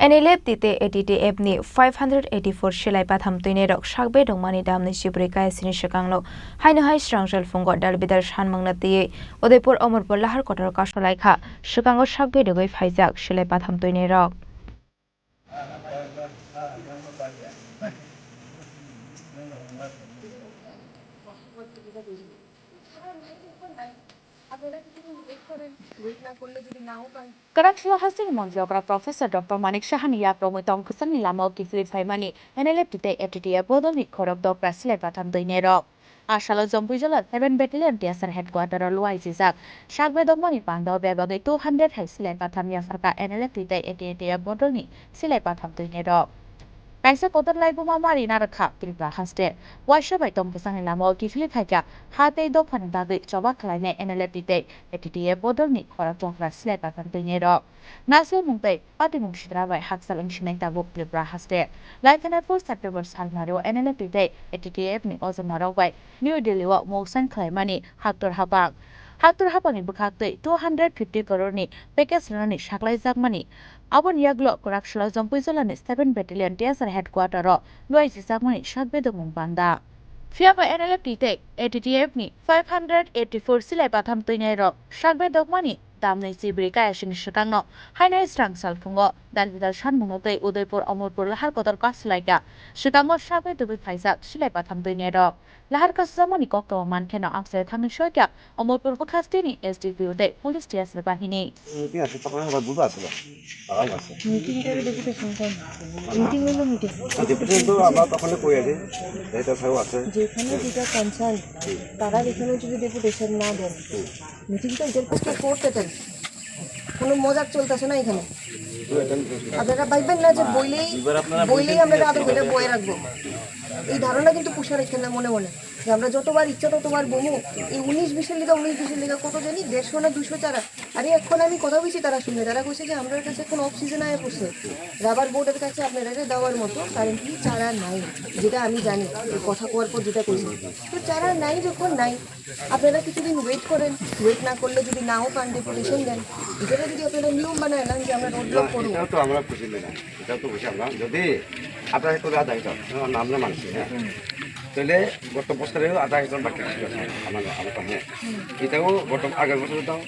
NLF tite ATTF ni 584 Silai PathamTwinairok sakbe dongmani damni sibri kaya sini sakangno haino hai srangsel fungo Dalbidal Sanmungo tiye Udaipur Amarpur Lahar kotor Kasukha kha sakango sakbe dogoi phaijak Silai PathamTwinairok. Karakshila hasil monjokra Professor Dr. Manik Shahaniya promotom kusan lama kifli Manmani NLF tite ATTF bodoni Khorang Dr. Silai PathamTwinairok Ashala Zombujala 7 Battalion Tiasar Headquarter Luai Zizak Shagbe Dogmani Pando Bebagi 200 Hai Silai Pathamya Sarka NLF tite ATTF bodoni Silai PathamTwinairok Kaisa kotor lai buma mari narakha Tripura haste waisha bai tom kusan lama kifli phaja hate do phanbagi choba khlaine NLF tite ATTF bodoni Khorang Dr. Silai PathamTwinairok Nasil mungtai pati mungshidra bai haksal ingsinai tabuk Tripura haste Laikana 4 September salnario NLF tite ATTF ni ozonarok bai New Delhi wa moksan khlaimani haktor habangni bukhaktai 250 crore ni package rani saklai jakmani Abon Yakulo Karakshila Zombujala 7 Battalion Tiasar Headquarter ro Luai Zizakmani sakbe dongmung banda Fiaba NLF tite ATTF ni 584 Silai PathamTwinairok sakbe dongmani damni sibri kaya sini sakangno hainai srangsal fungo Dalbidal Sanmungo tei Udaipur Amarpur Lahar kotor Kasukha sakango sakbe dogoi phaijak Silai PathamTwinairok Lahar Kasukha kokto mankeno amse thangni soika Amarpur bukhastini SDPO tei police station bahini যেখানে যেটা concern তারা এখানে যদি deputation না দেন মিটিংটা এদের পক্ষে করতে চান কোনো মজাক চলতেছে না এখানে আপনারা ভাববেন না যে বইলেই আমরা আদৌ করে বয়ে রাখবো এই ধারণা কিন্তু পুষার এখানে মনে মনে যে আমরা যতবার ইচ্ছা ততবার বমু এই 19-20 লিগা কত জানি 150 না 200 চারা আরে এখন আমি কথা বলছি তারা শুনে তারা কইছে যে আমরা কাছে এখন অফ সিজন আয় পড়ছে রাবার বোর্ডের কাছে আপনারা দেওয়ার মতো কারেন্টলি চারা নাই যেটা আমি জানি এই কথা কোয়ার পর যেটা কইছি তো চারা নাই যখন নাই আপনারা কিছুদিন ওয়েট করেন ওয়েট না করলে যদি নাও পান ডেপুটেশন দেন এটা যদি আপনারা নিয়ম বানায় না যে আমরা রোড ব্লক করব এটা তো আমরা খুশি না এটা তো খুশি আমরা যদি আপনারা একটু আধা হিসাব আমরা মানছি হ্যাঁ তাহলে গত বছরেও আধা হিসাব বাকি ছিল আমার কাছে এটাও গত আগের বছরে দাও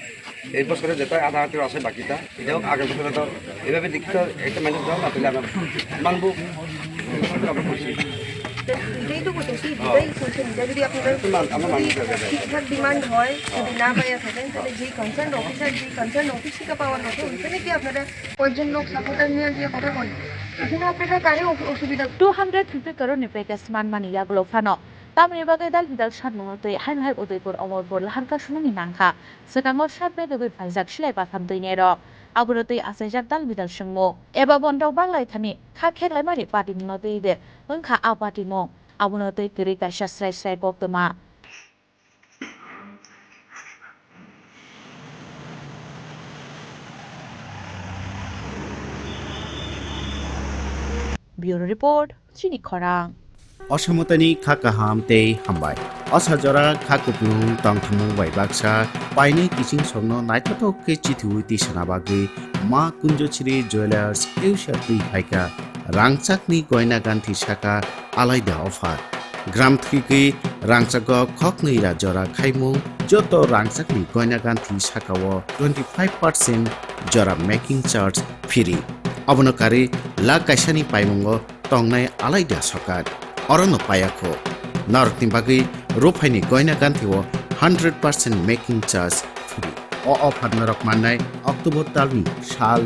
এই বছরে যেটা আধা হাতের আছে বাকিটা এটাও আগের বছরে দাও এভাবে দেখতে একটা মেনে দাও না তাহলে আমরা মানবো আমরা খুশি এটাই তো বলতেছি এটাই বলছেন এটা যদি আপনাদের ঠিকঠাক ডিমান্ড হয় যদি না পাইয়া থাকেন তাহলে যেই কনসার্ন অফিসার যেই কনসার্ন অফিস থেকে পাওয়ার কথা ওইখানে কি আপনারা কয়েকজন লোক সাপোর্টার নিয়ে গিয়ে কথা বলেন এখানে আপনারা কারে অসুবিধা 250 crore ni package Manmani Yakulo Phano tamni bagai Dalbidal Sanmungo tei hainhai Udaipur Amarpur Lahar Kasukha nangkha sakango sakbe dogoi phaijak Silai PathamTwinairok aburotei asaijak Dalbidal sungmo eba bondok banglai thani kha kheklai mari party no tei de wngkha a party mo abunotei kri kaisa srai koktoma Bureau Report, Chini Khorang. Osamotani khakaham tei hambai. Osajora khakupung tangthamu bai baksa paine kiching somno naithathok ke chithu ti sanabagi ma kunjochiri jewelers eusha tui phaika rangchakni goina ganthi saka alaida offer. Gram thiki rangchako khoknui ra jora khaimung joto rangchakni goina ganthi sakawo 25% jora making charge free. Abonokari la kaisani paimungo tongnai alaida sokat orono payako narokni bagi rupaini goina ganthio 100% making charge free o offer narok mannai October talni sal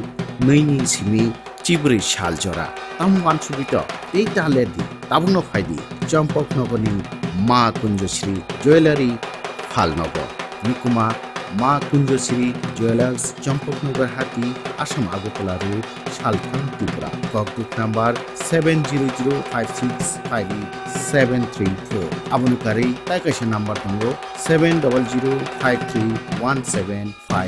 2 ni simi chibri sal jora tam wansubito ei taledi tabuno phaidi champok nogoni ma kunjoshri jewelry phalnogo nikuma Ma Kunjosiri Jewelers Champoknagar Hati Assam Agartala Road Salthang Tripura Kokbook number 70056587734 Abonokari Taikasha number 70053175